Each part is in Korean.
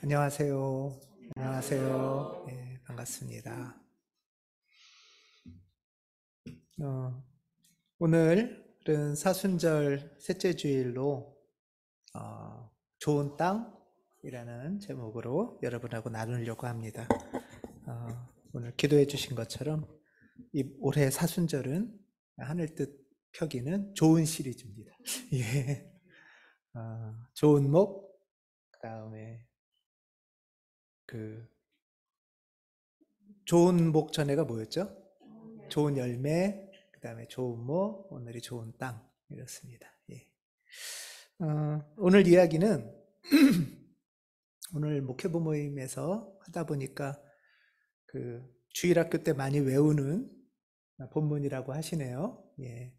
안녕하세요. 안녕하세요. 반갑습니다. 어, 오늘은 사순절 셋째 주일로 좋은 땅이라는 제목으로 여러분하고 나누려고 합니다. 오늘 기도해 주신 것처럼 이 올해 사순절은 하늘 뜻 펴기는 좋은 시리즈입니다. 예. 좋은 목, 그 다음에 그 좋은 목 전에가 뭐였죠? 좋은 열매, 그 다음에 좋은 모, 오늘이 좋은 땅, 이렇습니다. 예. 오늘 이야기는 오늘 목회부 모임에서 하다 보니까 그 주일학교 때 많이 외우는 본문이라고 하시네요. 예.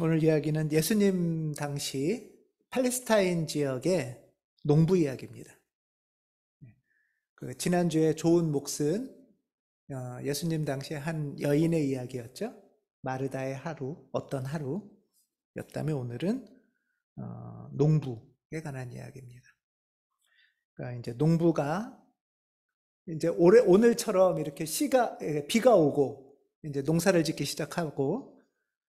오늘 이야기는 예수님 당시 팔레스타인 지역의 농부 이야기입니다. 그 지난주에 좋은 몫은 예수님 당시에 한 여인의 이야기였죠. 마르다의 하루, 어떤 하루였다면 오늘은 농부에 관한 이야기입니다. 그러니까 이제 농부가 이제 오늘처럼 이렇게 비가 오고 이제 농사를 짓기 시작하고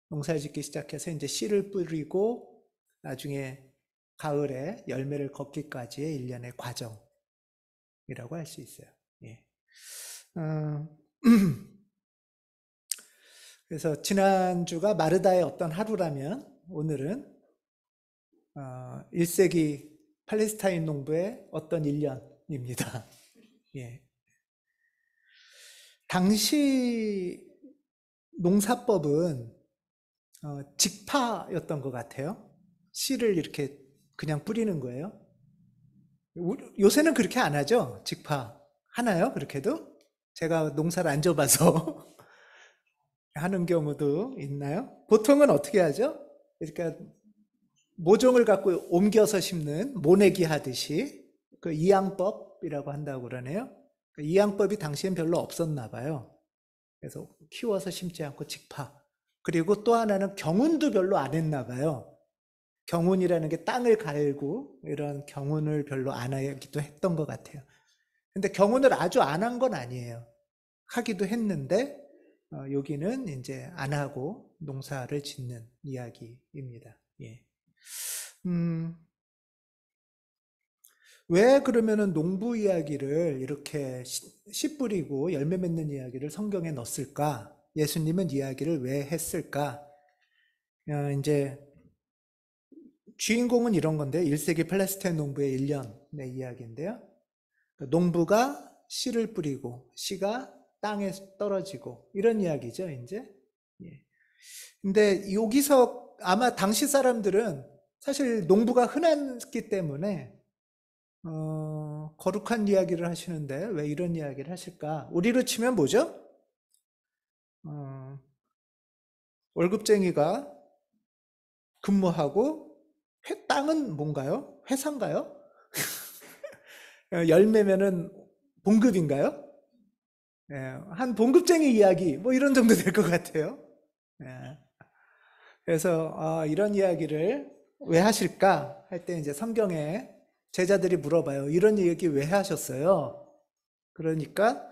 농사를 짓기 시작해서 이제 씨를 뿌리고 나중에 가을에 열매를 걷기까지의 일련의 과정이라고 할 수 있어요. 예. 그래서 지난주가 마르다의 어떤 하루라면 오늘은 1세기 팔레스타인 농부의 어떤 일년입니다. 예. 당시 농사법은 직파였던 것 같아요. 씨를 이렇게 그냥 뿌리는 거예요. 요새는 그렇게 안 하죠? 직파. 하나요? 그렇게도? 제가 농사를 안 져봐서 하는 경우도 있나요? 보통은 어떻게 하죠? 그러니까 모종을 갖고 옮겨서 심는 모내기 하듯이 그 이양법이라고 한다고 그러네요. 그 이양법이 당시엔 별로 없었나 봐요. 그래서 키워서 심지 않고 직파. 그리고 또 하나는 경운도 별로 안 했나 봐요. 경운이라는 게 땅을 갈고 이런 경운을 별로 안 하기도 했던 것 같아요. 근데 경운을 아주 안 한 건 아니에요. 하기도 했는데 여기는 이제 안 하고 농사를 짓는 이야기입니다. 예. 왜 그러면은 농부 이야기를 이렇게 씨 뿌리고 열매 맺는 이야기를 성경에 넣었을까? 예수님은 이야기를 왜 했을까? 이제 주인공은 이런 건데 1세기 팔레스타인 농부의 1년의 이야기인데요. 농부가 씨를 뿌리고 씨가 땅에 떨어지고 이런 이야기죠, 이제. 예. 근데 여기서 아마 당시 사람들은 사실 농부가 흔했기 때문에 거룩한 이야기를 하시는데 왜 이런 이야기를 하실까? 우리로 치면 뭐죠? 월급쟁이가 근무하고 땅은 뭔가요? 회사인가요? 열매면은 봉급인가요? 예, 한 봉급쟁이 이야기 뭐 이런 정도 될 것 같아요. 예. 그래서 이런 이야기를 왜 하실까 할 때 이제 성경에 제자들이 물어봐요. 이런 얘기 왜 하셨어요? 그러니까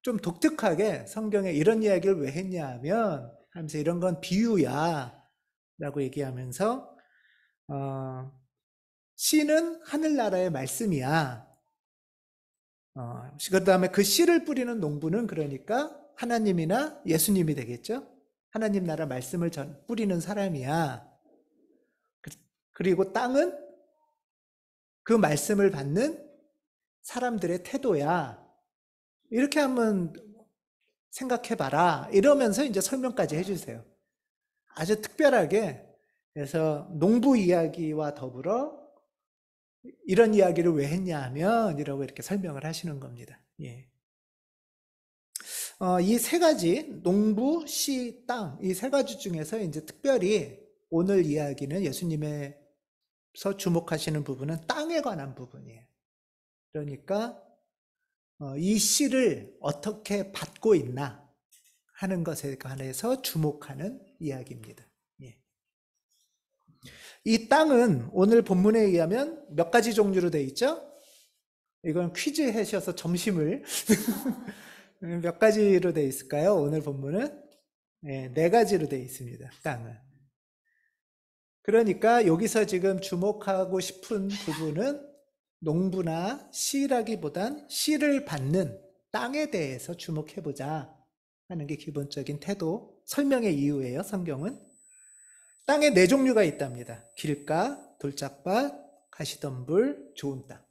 좀 독특하게 성경에 이런 이야기를 왜 했냐 하면 하면서 이런 건 비유야 라고 얘기하면서 씨는 하늘나라의 말씀이야. 그 다음에 그 씨를 뿌리는 농부는 그러니까 하나님이나 예수님이 되겠죠. 하나님 나라 말씀을 뿌리는 사람이야. 그리고 땅은 그 말씀을 받는 사람들의 태도야. 이렇게 한번 생각해봐라. 이러면서 이제 설명까지 해주세요. 아주 특별하게. 그래서 농부 이야기와 더불어 이런 이야기를 왜 했냐 하면 이라고 이렇게 설명을 하시는 겁니다. 예. 이 세 가지 농부, 씨, 땅 이 세 가지 중에서 이제 특별히 오늘 이야기는 예수님에서 주목하시는 부분은 땅에 관한 부분이에요. 그러니까 이 씨를 어떻게 받고 있나 하는 것에 관해서 주목하는 이야기입니다. 예. 이 땅은 오늘 본문에 의하면 몇 가지 종류로 되어 있죠? 이건 퀴즈 해셔서 점심을 몇 가지로 되어 있을까요? 오늘 본문은 네 가지로 되어 있습니다. 땅은. 그러니까 여기서 지금 주목하고 싶은 부분은 농부나 씨라기보단 씨를 받는 땅에 대해서 주목해보자 하는 게 기본적인 태도, 설명의 이유예요. 성경은. 땅에 네 종류가 있답니다. 길가, 돌짝밭, 가시덤불, 좋은 땅.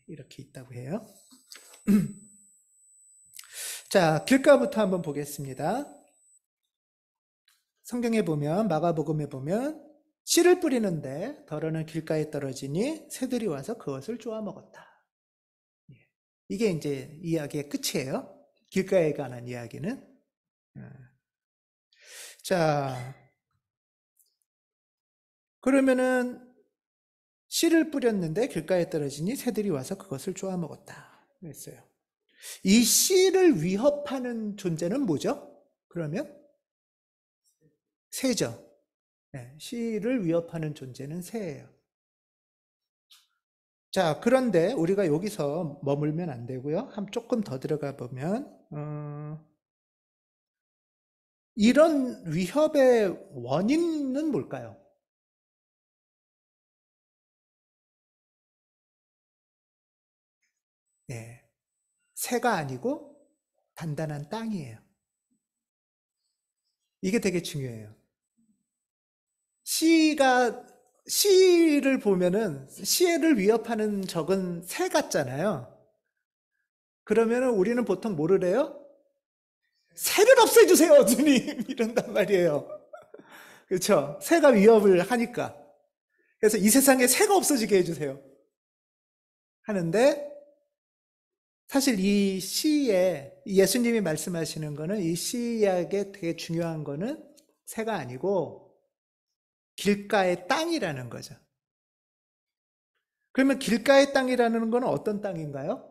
이렇게 있다고 해요. 자, 길가부터 한번 보겠습니다. 성경에 보면, 마가복음에 보면 씨를 뿌리는데 덜어는 길가에 떨어지니 새들이 와서 그것을 쪼아 먹었다. 이게 이제 이야기의 끝이에요. 길가에 관한 이야기는. 자, 그러면은 씨를 뿌렸는데 길가에 떨어지니 새들이 와서 그것을 쪼아 먹었다. 그랬어요. 이 씨를 위협하는 존재는 뭐죠? 그러면 새죠. 네, 씨를 위협하는 존재는 새예요. 자, 그런데 우리가 여기서 머물면 안 되고요. 조금 더 들어가 보면 이런 위협의 원인은 뭘까요? 네, 새가 아니고 단단한 땅이에요. 이게 되게 중요해요. 씨를 보면은 씨를 위협하는 적은 새 같잖아요. 그러면은 우리는 보통 뭐를 해요? 새를 없애주세요, 주님. 이런단 말이에요. 그렇죠? 새가 위협을 하니까. 그래서 이 세상에 새가 없어지게 해주세요. 하는데 사실 이 시에 예수님이 말씀하시는 거는 이 시약에 되게 중요한 거는 새가 아니고 길가의 땅이라는 거죠. 그러면 길가의 땅이라는 건 어떤 땅인가요?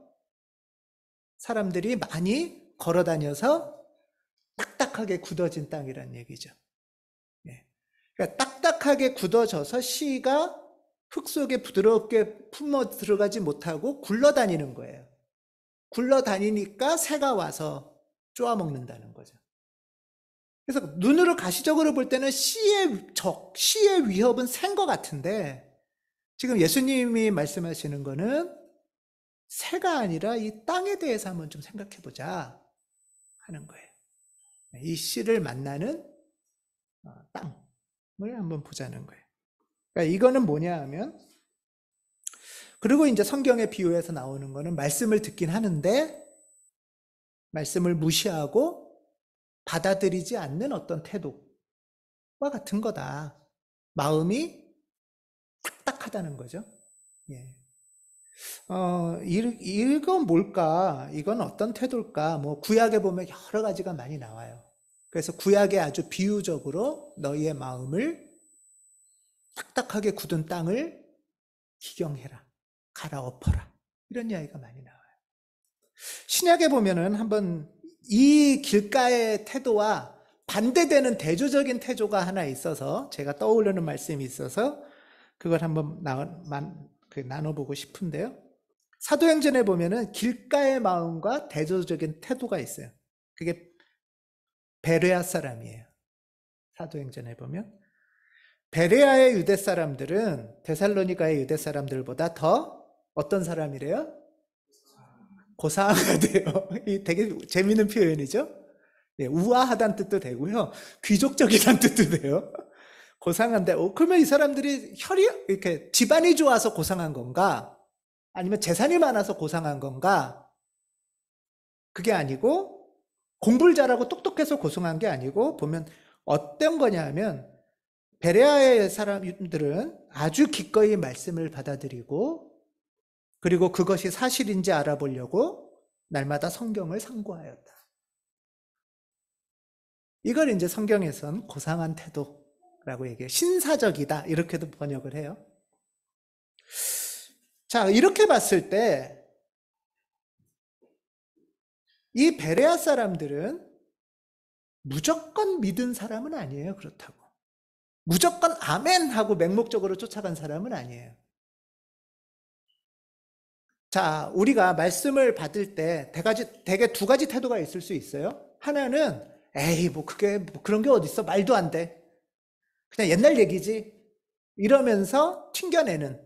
사람들이 많이 걸어 다녀서 딱딱하게 굳어진 땅이란 얘기죠. 그러니까 딱딱하게 굳어져서 씨가 흙 속에 부드럽게 품어 들어가지 못하고 굴러다니는 거예요. 굴러다니니까 새가 와서 쪼아먹는다는 거죠. 그래서 눈으로 가시적으로 볼 때는 씨의 위협은 센 것 같은데 지금 예수님이 말씀하시는 거는 새가 아니라 이 땅에 대해서 한번 좀 생각해 보자 하는 거예요. 이 씨를 만나는 땅을 한번 보자는 거예요. 그러니까 이거는 뭐냐 하면 그리고 이제 성경의 비유에서 나오는 거는 말씀을 듣긴 하는데 말씀을 무시하고 받아들이지 않는 어떤 태도와 같은 거다. 마음이 딱딱하다는 거죠. 예. 이건 뭘까? 이건 어떤 태도일까? 뭐 구약에 보면 여러 가지가 많이 나와요. 그래서 구약에 아주 비유적으로 너희의 마음을 딱딱하게 굳은 땅을 기경해라. 갈아엎어라. 이런 이야기가 많이 나와요. 신약에 보면은 한번 이 길가의 태도와 반대되는 대조적인 태도가 하나 있어서 제가 떠오르는 말씀이 있어서 그걸 한번 나눠보고 싶은데요. 사도행전에 보면은 길가의 마음과 대조적인 태도가 있어요. 그게 베레아 사람이에요. 사도행전에 보면 베레아의 유대 사람들은 데살로니가의 유대 사람들보다 더 어떤 사람이래요? 고상하대요. 이 되게 재미있는 표현이죠. 예, 우아하다는 뜻도 되고요. 귀족적이라는 뜻도 돼요. 고상한데, 그러면 이 사람들이 이렇게 집안이 좋아서 고상한 건가? 아니면 재산이 많아서 고상한 건가? 그게 아니고, 공부를 잘하고 똑똑해서 고상한 게 아니고, 보면 어떤 거냐 하면, 베레아의 사람들은 아주 기꺼이 말씀을 받아들이고, 그리고 그것이 사실인지 알아보려고 날마다 성경을 상고하였다. 이걸 이제 성경에선 고상한 태도라고 얘기해요. 신사적이다. 이렇게도 번역을 해요. 자, 이렇게 봤을 때 이 베레아 사람들은 무조건 믿은 사람은 아니에요. 그렇다고. 무조건 아멘 하고 맹목적으로 쫓아간 사람은 아니에요. 자, 우리가 말씀을 받을 때 대개 두 가지 태도가 있을 수 있어요. 하나는 에이 뭐 그게 뭐 그런 게 어딨어, 말도 안 돼, 그냥 옛날 얘기지, 이러면서 튕겨내는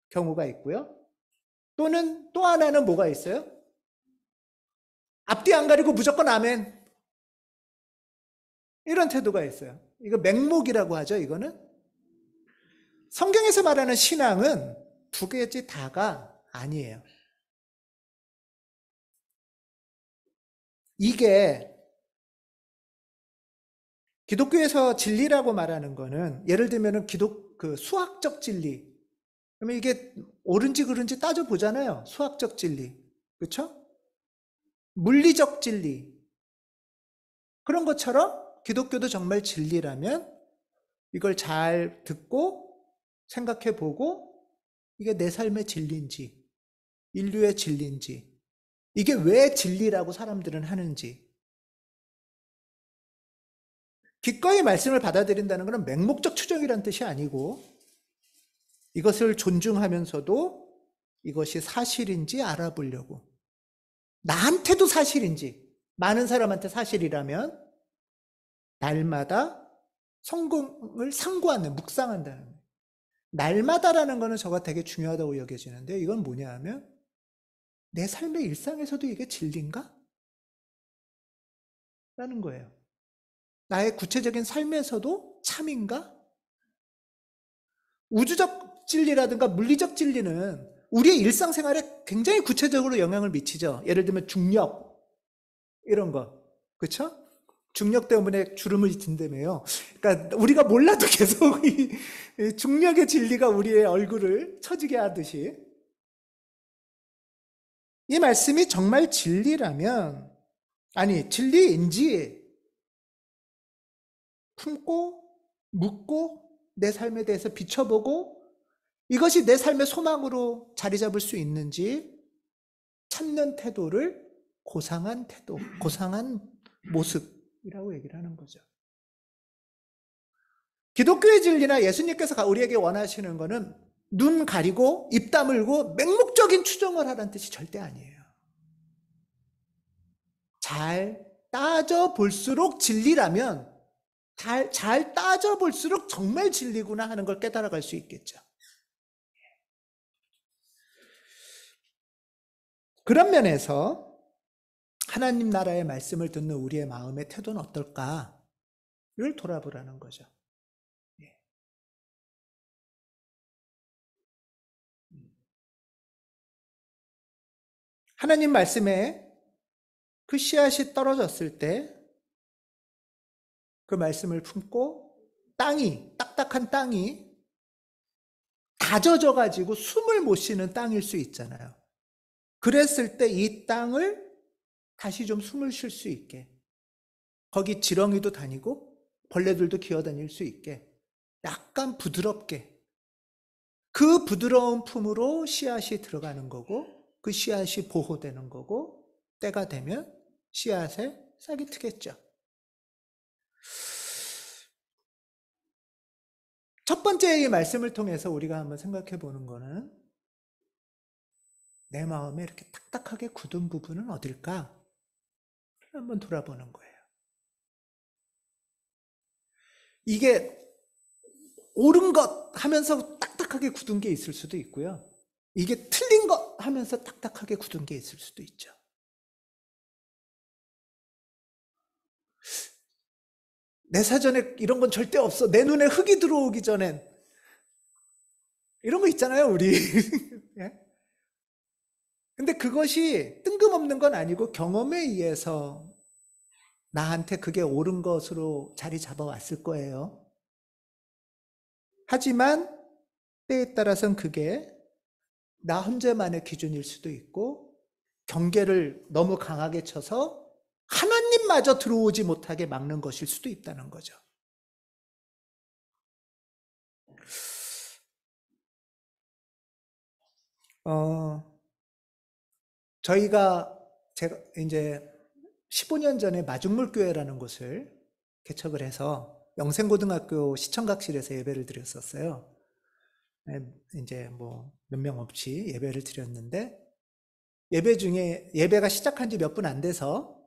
경우가 있고요. 또는 또 하나는 뭐가 있어요? 앞뒤 안 가리고 무조건 아멘, 이런 태도가 있어요. 이거 맹목이라고 하죠. 이거는 성경에서 말하는 신앙은 두 가지 다가 아니에요. 이게 기독교에서 진리라고 말하는 거는 예를 들면 그 수학적 진리. 그러면 이게 옳은지 그른지 따져보잖아요. 수학적 진리. 그렇죠? 물리적 진리. 그런 것처럼 기독교도 정말 진리라면 이걸 잘 듣고 생각해 보고 이게 내 삶의 진리인지, 인류의 진리인지, 이게 왜 진리라고 사람들은 하는지. 기꺼이 말씀을 받아들인다는 것은 맹목적 추정이라는 뜻이 아니고 이것을 존중하면서도 이것이 사실인지 알아보려고, 나한테도 사실인지, 많은 사람한테 사실이라면 날마다 성공을 상고하는, 묵상한다는 거예요. 날마다라는 거는 저가 되게 중요하다고 여겨지는데 이건 뭐냐 하면 내 삶의 일상에서도 이게 진리인가? 라는 거예요. 나의 구체적인 삶에서도 참인가? 우주적 진리라든가 물리적 진리는 우리의 일상생활에 굉장히 구체적으로 영향을 미치죠. 예를 들면 중력 이런 거, 그렇죠? 중력 때문에 주름을 진다며요. 그러니까 우리가 몰라도 계속 이 중력의 진리가 우리의 얼굴을 처지게 하듯이, 이 말씀이 정말 진리라면, 아니 진리인지 품고 묻고 내 삶에 대해서 비춰보고 이것이 내 삶의 소망으로 자리 잡을 수 있는지 찾는 태도를 고상한 태도, 고상한 모습이라고 얘기를 하는 거죠. 기독교의 진리나 예수님께서 우리에게 원하시는 것은 눈 가리고 입 다물고 맹목적인 추정을 하라는 뜻이 절대 아니에요. 잘 따져볼수록 진리라면 잘 따져볼수록 정말 진리구나 하는 걸 깨달아갈 수 있겠죠. 그런 면에서 하나님 나라의 말씀을 듣는 우리의 마음의 태도는 어떨까를 돌아보라는 거죠. 하나님 말씀에 그 씨앗이 떨어졌을 때 그 말씀을 품고 딱딱한 땅이 다져져 가지고 숨을 못 쉬는 땅일 수 있잖아요. 그랬을 때 이 땅을 다시 좀 숨을 쉴 수 있게, 거기 지렁이도 다니고 벌레들도 기어다닐 수 있게 약간 부드럽게, 그 부드러운 품으로 씨앗이 들어가는 거고 그 씨앗이 보호되는 거고 때가 되면 씨앗에 싹이 트겠죠. 첫 번째 이 말씀을 통해서 우리가 한번 생각해 보는 거는 내 마음에 이렇게 딱딱하게 굳은 부분은 어딜까? 한번 돌아보는 거예요. 이게 옳은 것 하면서 딱딱하게 굳은 게 있을 수도 있고요. 이게 틀린 것 하면서 딱딱하게 굳은 게 있을 수도 있죠. 내 사전에 이런 건 절대 없어, 내 눈에 흙이 들어오기 전엔, 이런 거 있잖아요, 우리. 예? 근데 그것이 뜬금없는 건 아니고 경험에 의해서 나한테 그게 옳은 것으로 자리 잡아왔을 거예요. 하지만 때에 따라서는 그게 나 혼자만의 기준일 수도 있고 경계를 너무 강하게 쳐서 하나님마저 들어오지 못하게 막는 것일 수도 있다는 거죠. 제가 이제 15년 전에 마중물교회라는 곳을 개척을 해서 영생고등학교 시청각실에서 예배를 드렸었어요. 이제 뭐 몇 명 없이 예배를 드렸는데, 예배 중에 예배가 시작한 지 몇 분 안 돼서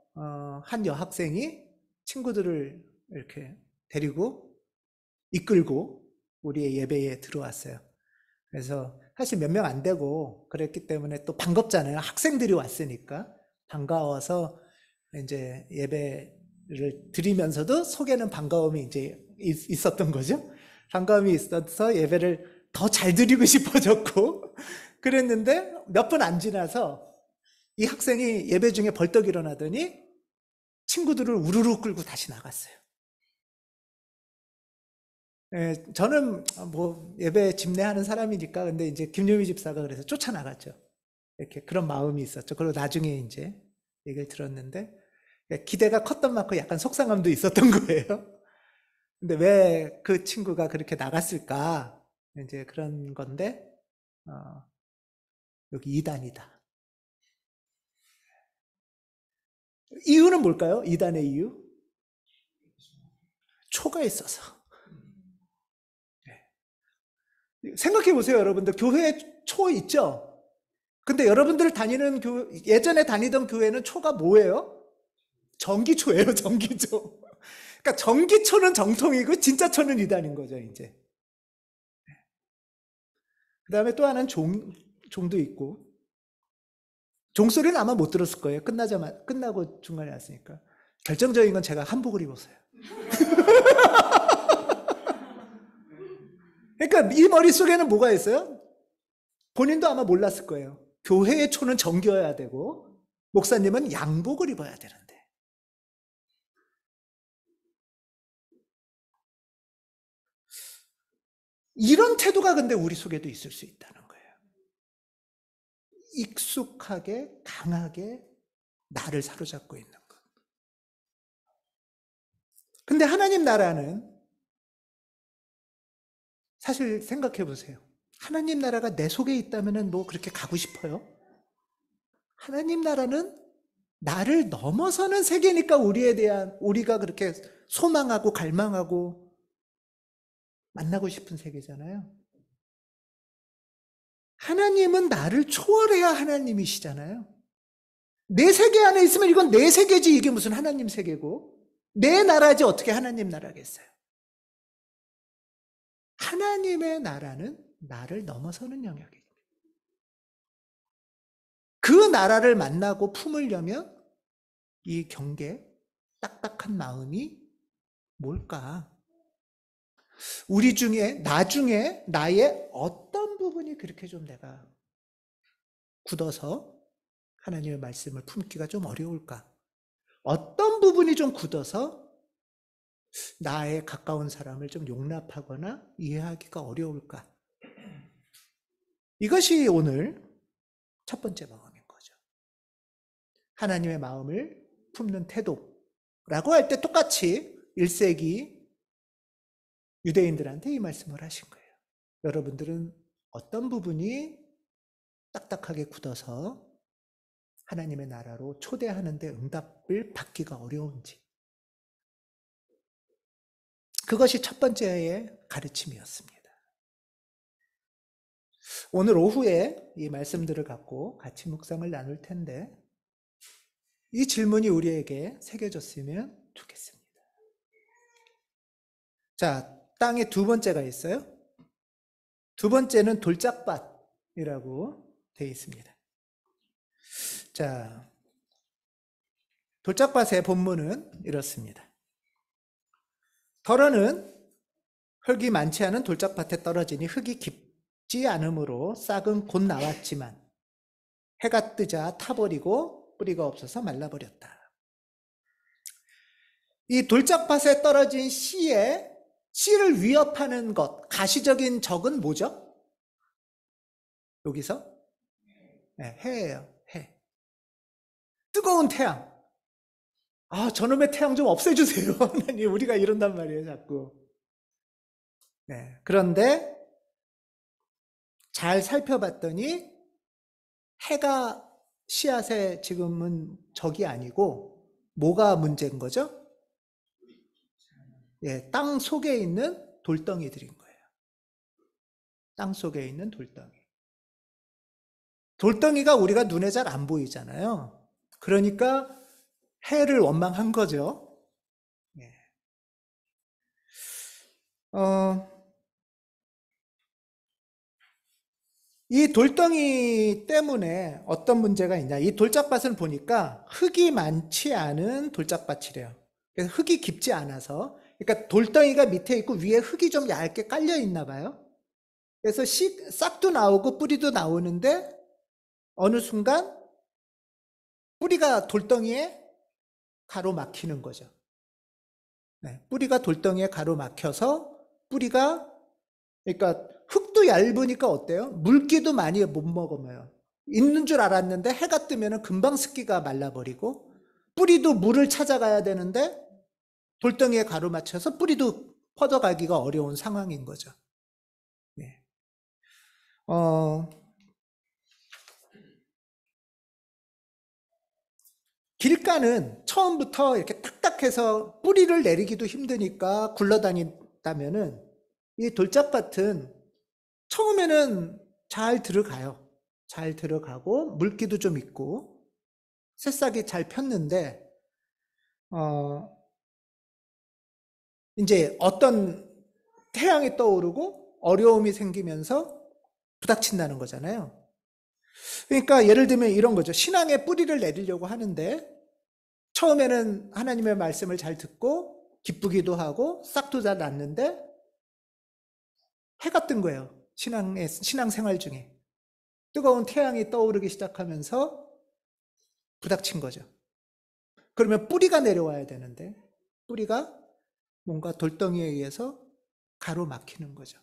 한 여학생이 친구들을 이렇게 데리고 이끌고 우리의 예배에 들어왔어요. 그래서 사실 몇 명 안 되고 그랬기 때문에 또 반갑잖아요. 학생들이 왔으니까 반가워서 이제 예배를 드리면서도 속에는 반가움이 이제 있었던 거죠. 반가움이 있어서 예배를 더 잘 드리고 싶어졌고 그랬는데 몇 분 안 지나서 이 학생이 예배 중에 벌떡 일어나더니 친구들을 우르르 끌고 다시 나갔어요. 저는 뭐 예배 집례하는 사람이니까 근데 이제 김유미 집사가 그래서 쫓아나갔죠. 이렇게 그런 마음이 있었죠. 그리고 나중에 이제 얘기를 들었는데 기대가 컸던 만큼 약간 속상함도 있었던 거예요. 근데 왜 그 친구가 그렇게 나갔을까? 이제 그런 건데 여기 이단이다. 이유는 뭘까요? 이단의 이유? 초가 있어서. 생각해 보세요, 여러분들. 교회에 초 있죠? 근데 여러분들 다니는 예전에 다니던 교회는 초가 뭐예요? 전기초예요, 전기초. 그러니까 전기초는 정통이고 진짜 초는 이단인 거죠, 이제. 그 다음에 또 하나는 종도 있고. 종소리는 아마 못 들었을 거예요. 끝나고 중간에 왔으니까. 결정적인 건 제가 한복을 입었어요. 그러니까 이 머릿속에는 뭐가 있어요? 본인도 아마 몰랐을 거예요. 교회의 초는 정겨야 되고 목사님은 양복을 입어야 되는데. 이런 태도가 근데 우리 속에도 있을 수 있다는 거예요. 익숙하게 강하게 나를 사로잡고 있는 것. 근데 하나님 나라는 사실 생각해 보세요. 하나님 나라가 내 속에 있다면 뭐 그렇게 가고 싶어요? 하나님 나라는 나를 넘어서는 세계니까 우리가 그렇게 소망하고 갈망하고 만나고 싶은 세계잖아요. 하나님은 나를 초월해야 하나님이시잖아요. 내 세계 안에 있으면 이건 내 세계지 이게 무슨 하나님 세계고 내 나라지 어떻게 하나님 나라겠어요. 하나님의 나라는 나를 넘어서는 영역이에요. 그 나라를 만나고 품으려면 이 경계, 딱딱한 마음이 뭘까? 우리 중에, 나중에 나의 어떤 부분이 그렇게 좀 내가 굳어서 하나님의 말씀을 품기가 좀 어려울까? 어떤 부분이 좀 굳어서 나의 가까운 사람을 좀 용납하거나 이해하기가 어려울까? 이것이 오늘 첫 번째 마음인 거죠. 하나님의 마음을 품는 태도라고 할 때 똑같이 1세기 유대인들한테 이 말씀을 하신 거예요. 여러분들은 어떤 부분이 딱딱하게 굳어서 하나님의 나라로 초대하는데 응답을 받기가 어려운지. 그것이 첫 번째의 가르침이었습니다. 오늘 오후에 이 말씀들을 갖고 같이 묵상을 나눌 텐데 이 질문이 우리에게 새겨졌으면 좋겠습니다. 자, 땅에 두 번째가 있어요. 두 번째는 돌짝밭이라고 되어 있습니다. 자, 돌짝밭의 본문은 이렇습니다. 덜어는 흙이 많지 않은 돌짝밭에 떨어지니 흙이 깊지 않으므로 싹은 곧 나왔지만 해가 뜨자 타버리고 뿌리가 없어서 말라버렸다. 이 돌짝밭에 떨어진 씨를 위협하는 것, 가시적인 적은 뭐죠? 여기서? 네, 해예요, 해. 뜨거운 태양. 아, 저놈의 태양 좀 없애주세요. 하나님, 우리가 이런단 말이에요, 자꾸. 네, 그런데 잘 살펴봤더니 해가 씨앗에 지금은 적이 아니고 뭐가 문제인 거죠? 예, 땅 속에 있는 돌덩이들인 거예요. 땅 속에 있는 돌덩이. 돌덩이가 우리가 눈에 잘 안 보이잖아요. 그러니까 해를 원망한 거죠. 예. 이 돌덩이 때문에 어떤 문제가 있냐. 이 돌짝밭을 보니까 흙이 많지 않은 돌짝밭이래요. 그래서 흙이 깊지 않아서. 그러니까 돌덩이가 밑에 있고 위에 흙이 좀 얇게 깔려 있나 봐요. 그래서 싹도 나오고 뿌리도 나오는데 어느 순간 뿌리가 돌덩이에 가로막히는 거죠. 네, 뿌리가 돌덩이에 가로막혀서 뿌리가, 그러니까 흙도 얇으니까 어때요? 물기도 많이 못 먹어요. 있는 줄 알았는데 해가 뜨면 금방 습기가 말라버리고, 뿌리도 물을 찾아가야 되는데 돌덩이에 가로막혀서 뿌리도 퍼져가기가 어려운 상황인 거죠. 네. 길가는 처음부터 이렇게 딱딱해서 뿌리를 내리기도 힘드니까 굴러다닌다면은 이 돌짝밭은 처음에는 잘 들어가요. 잘 들어가고 물기도 좀 있고 새싹이 잘 폈는데 이제 어떤 태양이 떠오르고 어려움이 생기면서 부닥친다는 거잖아요. 그러니까 예를 들면 이런 거죠. 신앙의 뿌리를 내리려고 하는데 처음에는 하나님의 말씀을 잘 듣고 기쁘기도 하고 싹도 잘 났는데 해가 뜬 거예요. 신앙생활 중에. 뜨거운 태양이 떠오르기 시작하면서 부닥친 거죠. 그러면 뿌리가 내려와야 되는데 뿌리가 뭔가 돌덩이에 의해서 가로막히는 거죠.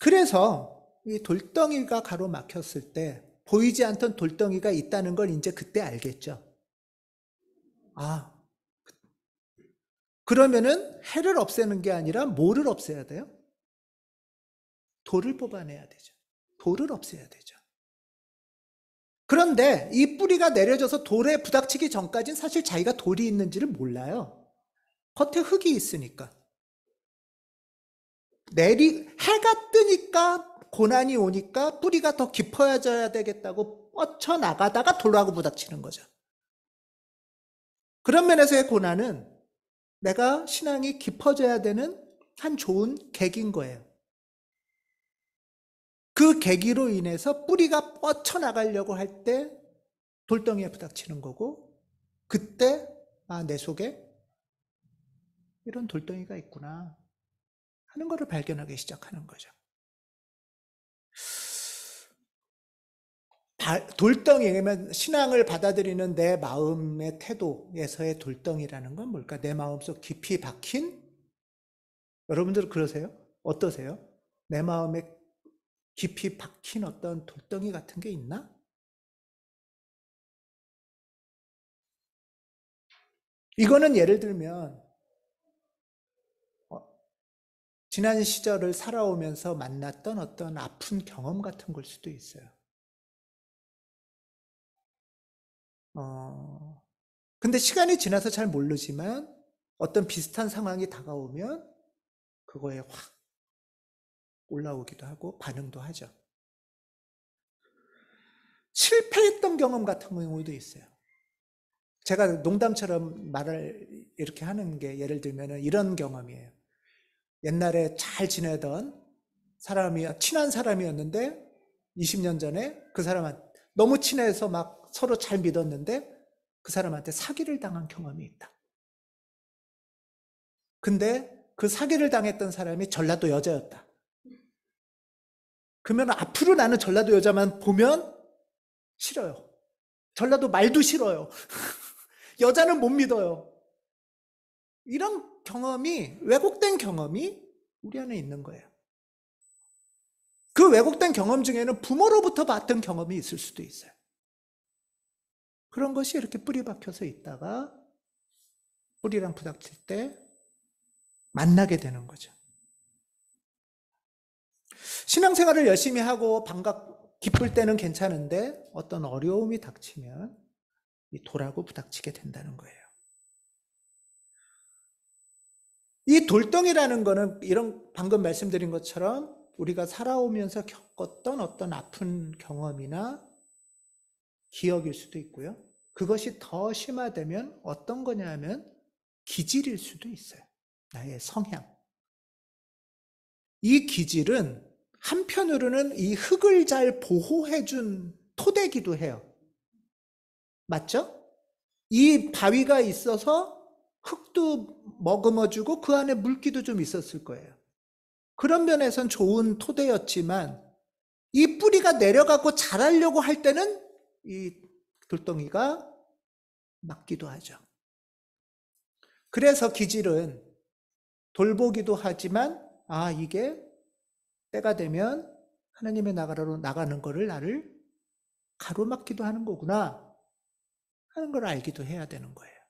그래서 이 돌덩이가 가로막혔을 때 보이지 않던 돌덩이가 있다는 걸 이제 그때 알겠죠. 아, 그러면은 해를 없애는 게 아니라 뭐를 없애야 돼요? 돌을 뽑아내야 되죠. 돌을 없애야 되죠. 그런데 이 뿌리가 내려져서 돌에 부닥치기 전까지는 사실 자기가 돌이 있는지를 몰라요. 겉에 흙이 있으니까. 해가 뜨니까 고난이 오니까 뿌리가 더 깊어져야 되겠다고 뻗쳐나가다가 돌하고 부닥치는 거죠. 그런 면에서의 고난은 내가 신앙이 깊어져야 되는 한 좋은 계기인 거예요. 그 계기로 인해서 뿌리가 뻗쳐나가려고 할 때 돌덩이에 부닥치는 거고, 그때 내 속에 이런 돌덩이가 있구나 하는 것을 발견하기 시작하는 거죠. 돌덩이면 신앙을 받아들이는 내 마음의 태도에서의 돌덩이라는 건 뭘까? 내 마음속 깊이 박힌, 여러분들 그러세요? 어떠세요? 내 마음에 깊이 박힌 어떤 돌덩이 같은 게 있나? 이거는 예를 들면 지난 시절을 살아오면서 만났던 어떤 아픈 경험 같은 걸 수도 있어요. 근데 시간이 지나서 잘 모르지만 어떤 비슷한 상황이 다가오면 그거에 확 올라오기도 하고 반응도 하죠. 실패했던 경험 같은 경우도 있어요. 제가 농담처럼 말을 이렇게 하는 게 예를 들면 이런 경험이에요. 옛날에 잘 지내던 친한 사람이었는데 20년 전에 그 사람한테 너무 친해서 막 서로 잘 믿었는데 그 사람한테 사기를 당한 경험이 있다. 근데 그 사기를 당했던 사람이 전라도 여자였다. 그러면 앞으로 나는 전라도 여자만 보면 싫어요. 전라도 말도 싫어요. 여자는 못 믿어요. 이런 경험이, 왜곡된 경험이 우리 안에 있는 거예요. 그 왜곡된 경험 중에는 부모로부터 받던 경험이 있을 수도 있어요. 그런 것이 이렇게 뿌리 박혀서 있다가 뿌리랑 부닥칠 때 만나게 되는 거죠. 신앙생활을 열심히 하고 기쁠 때는 괜찮은데 어떤 어려움이 닥치면 이 돌하고 부닥치게 된다는 거예요. 이 돌덩이라는 거는 이런 방금 말씀드린 것처럼 우리가 살아오면서 겪었던 어떤 아픈 경험이나 기억일 수도 있고요. 그것이 더 심화되면 어떤 거냐 하면 기질일 수도 있어요. 나의 성향. 이 기질은 한편으로는 이 흙을 잘 보호해준 토대기도 해요. 맞죠? 이 바위가 있어서 흙도 머금어주고 그 안에 물기도 좀 있었을 거예요. 그런 면에선 좋은 토대였지만 이 뿌리가 내려가고 자라려고 할 때는 이 돌덩이가 막기도 하죠. 그래서 기질은 돌보기도 하지만 이게 때가 되면 하나님의 나라로 나가는 거를 나를 가로막기도 하는 거구나 하는 걸 알기도 해야 되는 거예요.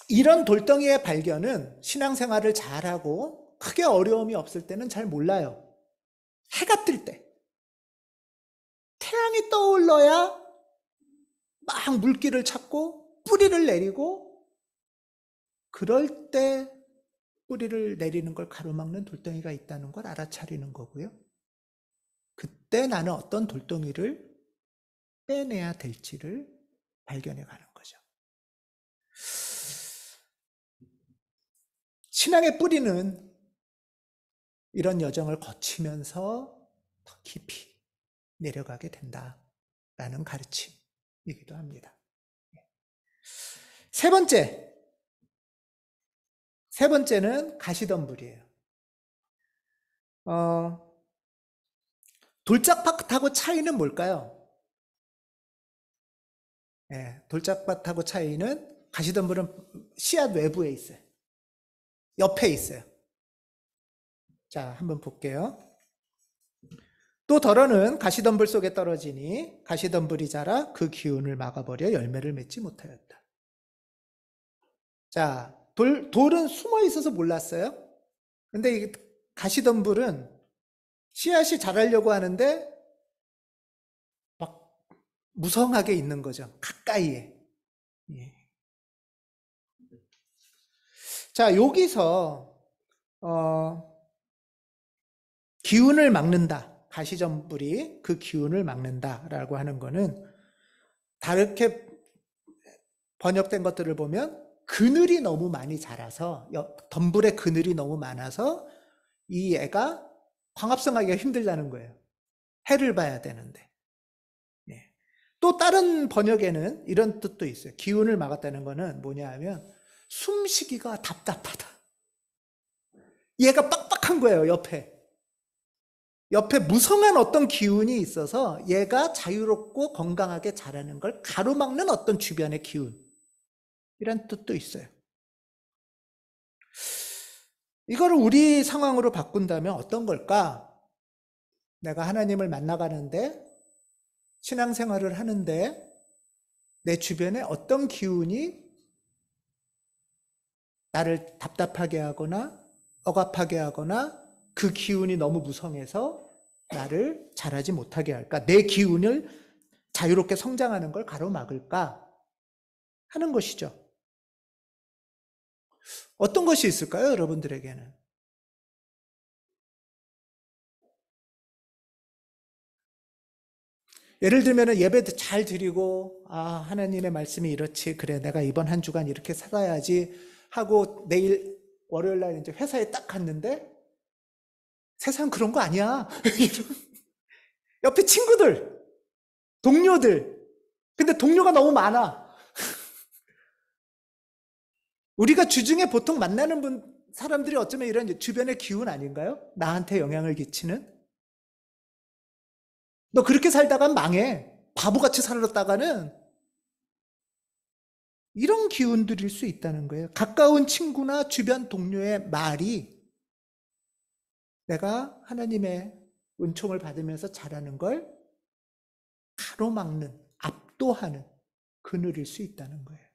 이런 돌덩이의 발견은 신앙생활을 잘하고 크게 어려움이 없을 때는 잘 몰라요. 해가 뜰 때. 태양이 떠올라야 막 물기를 찾고 뿌리를 내리고 그럴 때 뿌리를 내리는 걸 가로막는 돌덩이가 있다는 걸 알아차리는 거고요. 그때 나는 어떤 돌덩이를 빼내야 될지를 발견해 가는 거죠. 신앙의 뿌리는 이런 여정을 거치면서 더 깊이 내려가게 된다라는 가르침이기도 합니다. 세 번째는 가시덤불이에요. 돌짝밭하고 차이는 뭘까요? 돌짝밭하고 차이는 가시덤불은 씨앗 외부에 있어요. 옆에 있어요. 자, 한번 볼게요. 또 덜어는 가시덤불 속에 떨어지니 가시덤불이 자라 그 기운을 막아버려 열매를 맺지 못하였다. 자, 돌은 숨어 있어서 몰랐어요. 근데 이 가시덤불은 씨앗이 자라려고 하는데 막 무성하게 있는 거죠. 가까이에. 예. 자, 여기서 기운을 막는다. 가시덤불이 그 기운을 막는다라고 하는 거는 다르게 번역된 것들을 보면 그늘이 너무 많이 자라서 덤불에 그늘이 너무 많아서 이 애가 광합성하기가 힘들다는 거예요. 해를 봐야 되는데. 예. 또 다른 번역에는 이런 뜻도 있어요. 기운을 막았다는 거는 뭐냐 하면 숨쉬기가 답답하다. 얘가 빡빡한 거예요. 옆에 무성한 어떤 기운이 있어서 얘가 자유롭고 건강하게 자라는 걸 가로막는 어떤 주변의 기운, 이런 뜻도 있어요. 이거를 우리 상황으로 바꾼다면 어떤 걸까? 내가 하나님을 만나가는데, 신앙생활을 하는데 내 주변에 어떤 기운이 나를 답답하게 하거나 억압하게 하거나 그 기운이 너무 무성해서 나를 자라지 못하게 할까? 내 기운을 자유롭게 성장하는 걸 가로막을까? 하는 것이죠. 어떤 것이 있을까요, 여러분들에게는? 예를 들면 예배 잘 드리고 하나님의 말씀이 이렇지, 그래 내가 이번 한 주간 이렇게 살아야지 하고 내일 월요일 날 이제 회사에 딱 갔는데 세상 그런 거 아니야. 옆에 친구들, 동료들, 근데 동료가 너무 많아. 우리가 주중에 보통 만나는 사람들이 어쩌면 이런 주변의 기운 아닌가요? 나한테 영향을 끼치는? 너 그렇게 살다간 망해. 바보같이 살았다가는 이런 기운들일 수 있다는 거예요. 가까운 친구나 주변 동료의 말이 내가 하나님의 은총을 받으면서 자라는 걸 가로막는, 압도하는 그늘일 수 있다는 거예요.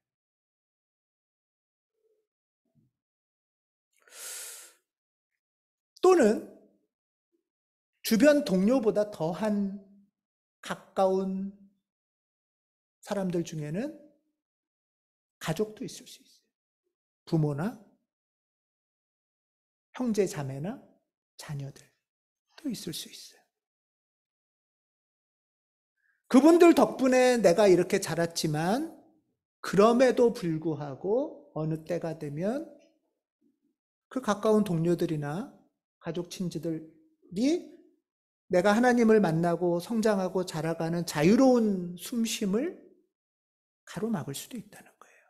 또는 주변 동료보다 더한 가까운 사람들 중에는 가족도 있을 수 있어요. 부모나 형제 자매나 자녀들도 있을 수 있어요. 그분들 덕분에 내가 이렇게 자랐지만 그럼에도 불구하고 어느 때가 되면 그 가까운 동료들이나 가족 친지들이 내가 하나님을 만나고 성장하고 자라가는 자유로운 숨쉼을 가로막을 수도 있다는 거예요.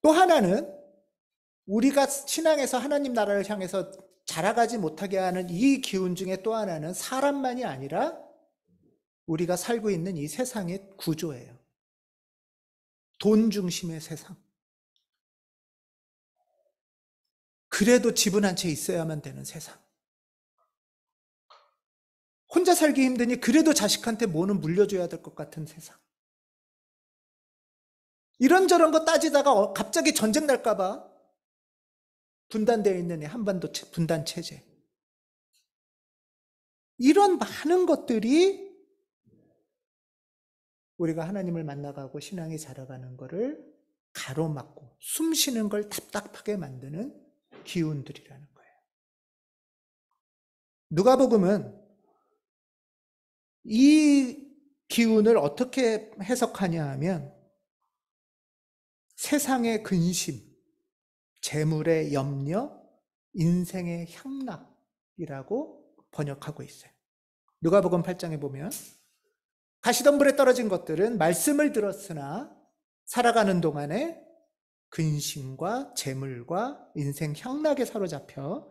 또 하나는 우리가 신앙에서 하나님 나라를 향해서 자라가지 못하게 하는 이 기운 중에 또 하나는 사람만이 아니라 우리가 살고 있는 이 세상의 구조예요. 돈 중심의 세상. 그래도 집은 한 채 있어야만 되는 세상. 혼자 살기 힘드니 그래도 자식한테 뭐는 물려줘야 될 것 같은 세상. 이런저런 거 따지다가 갑자기 전쟁 날까 봐 분단되어 있는 이 한반도 분단 체제. 이런 많은 것들이 우리가 하나님을 만나가고 신앙이 자라가는 것을 가로막고 숨 쉬는 걸 답답하게 만드는 기운들이라는 거예요. 누가복음은 이 기운을 어떻게 해석하냐 하면 세상의 근심, 재물의 염려, 인생의 향락이라고 번역하고 있어요. 누가복음 8장에 보면 가시덤불에 떨어진 것들은 말씀을 들었으나 살아가는 동안에 근심과 재물과 인생 향락에 사로잡혀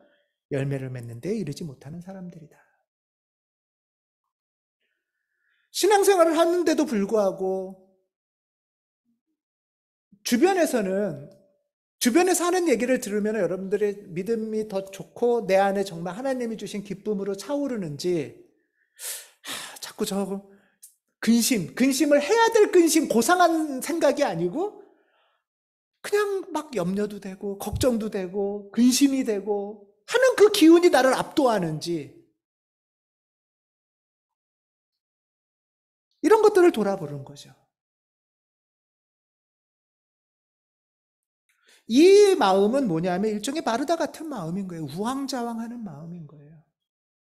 열매를 맺는 데 이르지 못하는 사람들이다. 신앙생활을 하는데도 불구하고 주변에서 하는 얘기를 들으면 여러분들의 믿음이 더 좋고 내 안에 정말 하나님이 주신 기쁨으로 차오르는지 자꾸 근심을 해야 될 근심, 고상한 생각이 아니고 그냥 막 염려도 되고 걱정도 되고 근심이 되고 하는 그 기운이 나를 압도하는지 이런 것들을 돌아보는 거죠. 이 마음은 뭐냐면 일종의 마르다 같은 마음인 거예요. 우왕좌왕하는 마음인 거예요.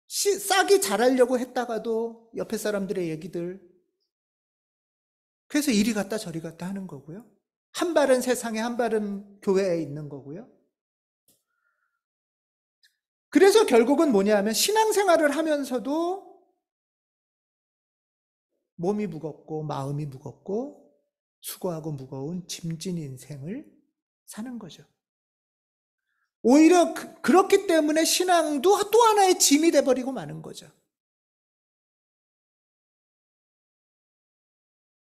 싹이 자라려고 했다가도 옆에 사람들의 얘기들, 그래서 이리 갔다 저리 갔다 하는 거고요. 한 발은 세상에 한 발은 교회에 있는 거고요. 그래서 결국은 뭐냐 하면 신앙생활을 하면서도 몸이 무겁고 마음이 무겁고 수고하고 무거운 짐진 인생을 사는 거죠. 오히려 그렇기 때문에 신앙도 또 하나의 짐이 돼버리고 마는 거죠.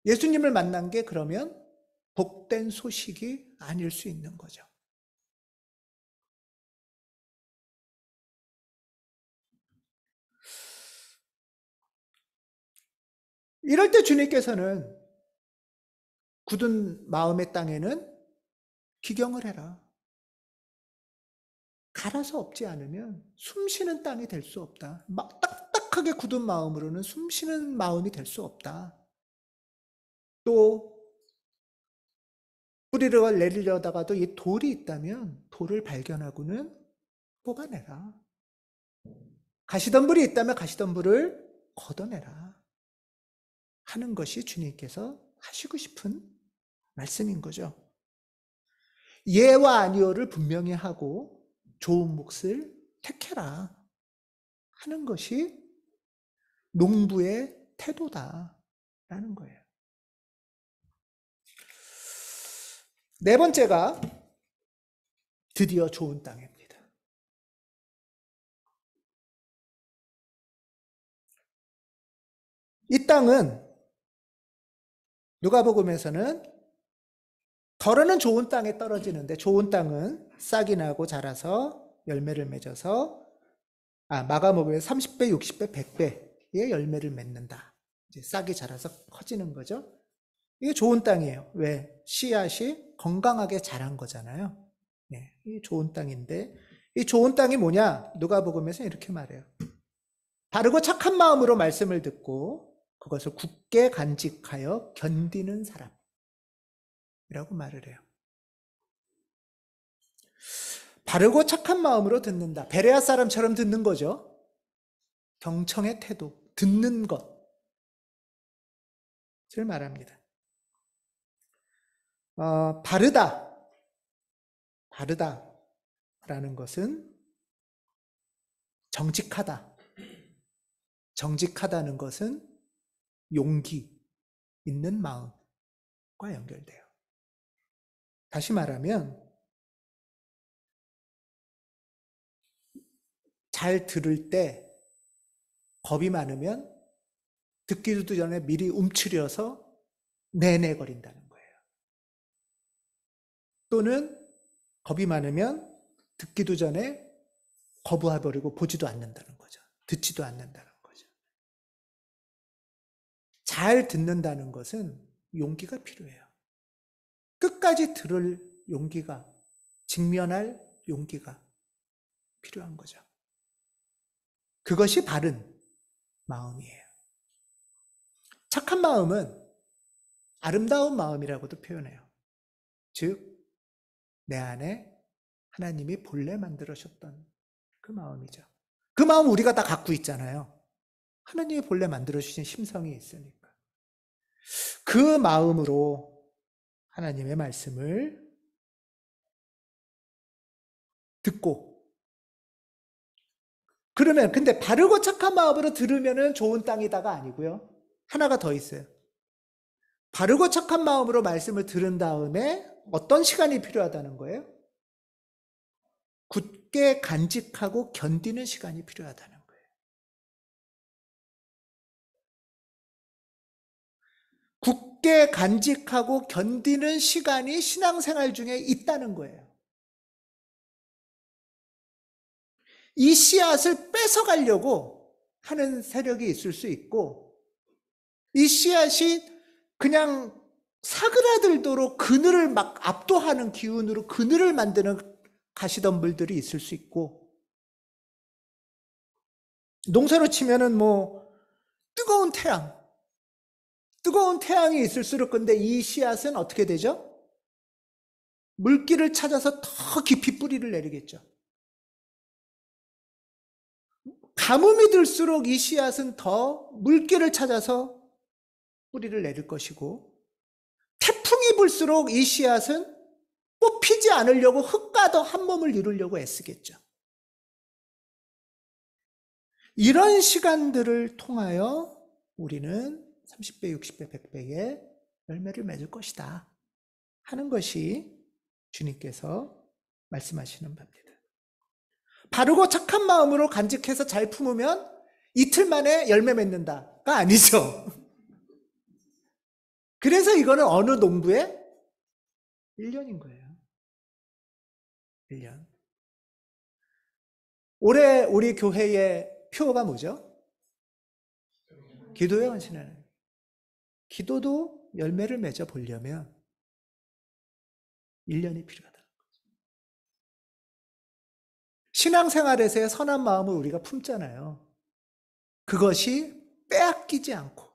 예수님을 만난 게 그러면 복된 소식이 아닐 수 있는 거죠. 이럴 때 주님께서는 굳은 마음의 땅에는 기경을 해라. 갈아서 엎지 않으면 숨쉬는 땅이 될 수 없다. 막 딱딱하게 굳은 마음으로는 숨쉬는 마음이 될 수 없다. 또 뿌리를 내리려다가도 이 돌이 있다면 돌을 발견하고는 뽑아내라. 가시덤불이 있다면 가시덤불을 걷어내라. 하는 것이 주님께서 하시고 싶은 말씀인 거죠. 예와 아니오를 분명히 하고 좋은 몫을 택해라 하는 것이 농부의 태도다라는 거예요. 네 번째가 드디어 좋은 땅입니다. 이 땅은 누가복음에서는 덜어는 좋은 땅에 떨어지는데 좋은 땅은 싹이 나고 자라서 열매를 맺어서 마가복음에 30배, 60배, 100배의 열매를 맺는다. 이제 싹이 자라서 커지는 거죠. 이게 좋은 땅이에요. 왜? 씨앗이 건강하게 자란 거잖아요. 네, 이게 좋은 땅인데 이 좋은 땅이 뭐냐? 누가복음에서 이렇게 말해요. 바르고 착한 마음으로 말씀을 듣고 그것을 굳게 간직하여 견디는 사람이라고 말을 해요. 바르고 착한 마음으로 듣는다. 베레아 사람처럼 듣는 거죠. 경청의 태도, 듣는 것을 말합니다. 바르다라는 것은 정직하다는 것은 용기 있는 마음과 연결돼요. 다시 말하면 잘 들을 때 겁이 많으면 듣기도 전에 미리 움츠려서 내내거린다는 거예요. 또는 겁이 많으면 듣기도 전에 거부해버리고 보지도 않는다는 거죠. 듣지도 않는다는 거죠. 잘 듣는다는 것은 용기가 필요해요. 끝까지 들을 용기가, 직면할 용기가 필요한 거죠. 그것이 바른 마음이에요. 착한 마음은 아름다운 마음이라고도 표현해요. 즉, 내 안에 하나님이 본래 만들어주셨던 그 마음이죠. 그 마음 우리가 다 갖고 있잖아요. 하나님이 본래 만들어주신 심성이 있으니까. 그 마음으로 하나님의 말씀을 듣고, 그러면 근데 바르고 착한 마음으로 들으면 좋은 땅이다가 아니고요. 하나가 더 있어요. 바르고 착한 마음으로 말씀을 들은 다음에 어떤 시간이 필요하다는 거예요? 굳게 간직하고 견디는 시간이 필요하다는 거예요. 굳게 간직하고 견디는 시간이 신앙생활 중에 있다는 거예요. 이 씨앗을 뺏어가려고 하는 세력이 있을 수 있고, 이 씨앗이 그냥 사그라들도록 그늘을 막 압도하는 기운으로 그늘을 만드는 가시덤불들이 있을 수 있고, 농사로 치면은 뜨거운 태양이 있을수록, 근데 이 씨앗은 어떻게 되죠? 물기를 찾아서 더 깊이 뿌리를 내리겠죠. 가뭄이 들수록 이 씨앗은 더 물기를 찾아서 뿌리를 내릴 것이고, 태풍이 불수록 이 씨앗은 뽑히지 않으려고 흙과 더 한 몸을 이루려고 애쓰겠죠. 이런 시간들을 통하여 우리는 30배, 60배, 100배의 열매를 맺을 것이다 하는 것이 주님께서 말씀하시는 바입니다. 바르고 착한 마음으로 간직해서 잘 품으면 이틀 만에 열매 맺는다가 아니죠. 그래서 이거는 어느 농부의 1년인 거예요. 1년. 올해 우리 교회의 표가 뭐죠? 기도에 헌신하는. 기도도 열매를 맺어 보려면 1년이 필요하다. 신앙생활에서의 선한 마음을 우리가 품잖아요. 그것이 빼앗기지 않고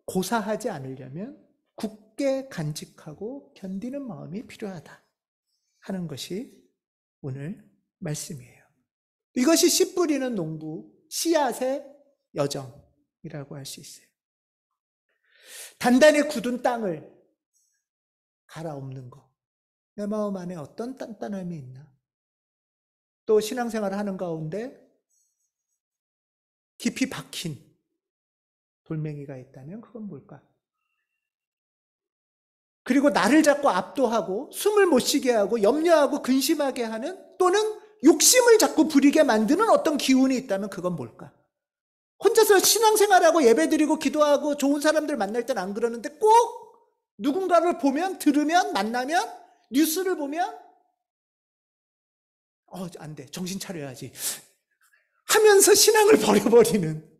고사하지 않으려면 굳게 간직하고 견디는 마음이 필요하다 하는 것이 오늘 말씀이에요. 이것이 씨 뿌리는 농부, 씨앗의 여정이라고 할 수 있어요. 단단히 굳은 땅을 갈아엎는 거. 내 마음 안에 어떤 단단함이 있나? 또 신앙생활을 하는 가운데 깊이 박힌 돌멩이가 있다면 그건 뭘까? 그리고 나를 자꾸 압도하고 숨을 못 쉬게 하고 염려하고 근심하게 하는, 또는 욕심을 자꾸 부리게 만드는 어떤 기운이 있다면 그건 뭘까? 혼자서 신앙생활하고 예배드리고 기도하고 좋은 사람들 만날 땐 안 그러는데 꼭 누군가를 보면, 들으면, 만나면, 뉴스를 보면 안 돼, 정신 차려야지 하면서 신앙을 버려버리는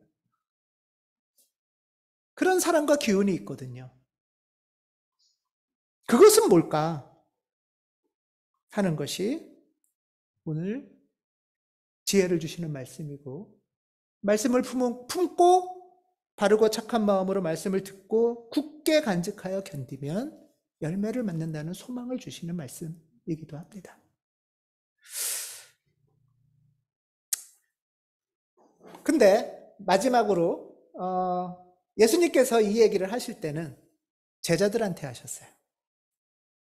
그런 사람과 기운이 있거든요. 그것은 뭘까 하는 것이 오늘 지혜를 주시는 말씀이고, 말씀을 품고 바르고 착한 마음으로 말씀을 듣고 굳게 간직하여 견디면 열매를 맺는다는 소망을 주시는 말씀이기도 합니다. 근데 마지막으로 예수님께서 이 얘기를 하실 때는 제자들한테 하셨어요.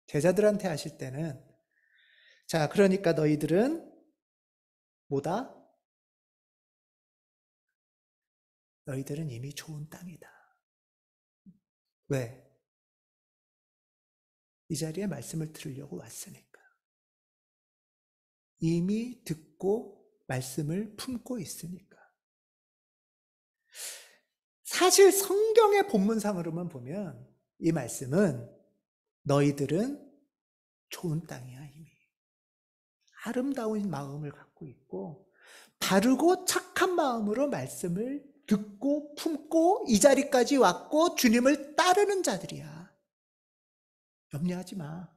제자들한테 하실 때는, 자, 그러니까 너희들은 뭐다? 너희들은 이미 좋은 땅이다. 왜? 이 자리에 말씀을 들으려고 왔으니까. 이미 듣고 말씀을 품고 있으니까. 사실 성경의 본문상으로만 보면 이 말씀은 너희들은 좋은 땅이야, 이미. 아름다운 마음을 갖고 있고 바르고 착한 마음으로 말씀을 듣고 품고 이 자리까지 왔고 주님을 따르는 자들이야. 염려하지 마.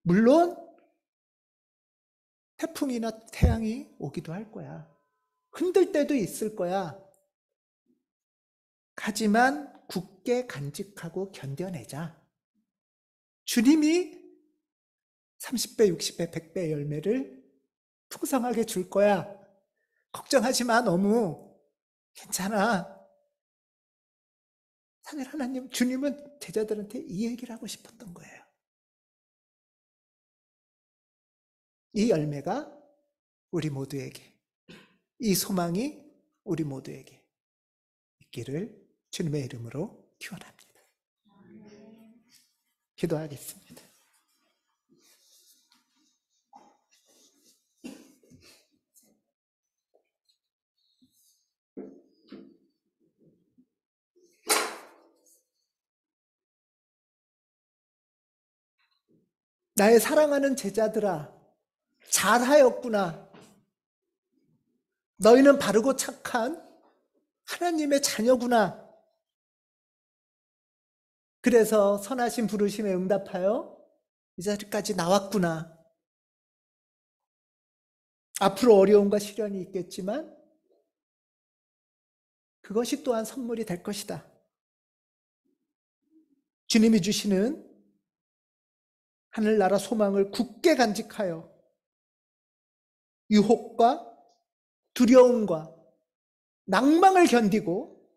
물론 태풍이나 태양이 오기도 할 거야. 흔들 때도 있을 거야. 하지만 굳게 간직하고 견뎌내자. 주님이 30배, 60배, 100배 열매를 풍성하게 줄 거야. 걱정하지 마, 너무. 괜찮아. 사실 하나님, 주님은 제자들한테 이 얘기를 하고 싶었던 거예요. 이 열매가 우리 모두에게, 이 소망이 우리 모두에게 있기를 주님의 이름으로 기원합니다. 기도하겠습니다. 나의 사랑하는 제자들아, 잘하였구나. 너희는 바르고 착한 하나님의 자녀구나. 그래서 선하신 부르심에 응답하여 이 자리까지 나왔구나. 앞으로 어려움과 시련이 있겠지만 그것이 또한 선물이 될 것이다. 주님이 주시는 하늘나라 소망을 굳게 간직하여 유혹과 두려움과 낭망을 견디고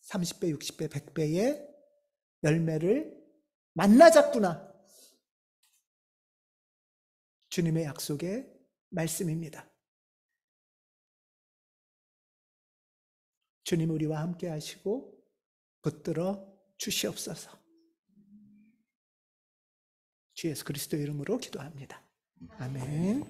30배, 60배, 100배의 열매를 만나잡구나. 주님의 약속의 말씀입니다. 주님 우리와 함께 하시고 붙들어 주시옵소서. 주 예수 그리스도 이름으로 기도합니다. 아멘.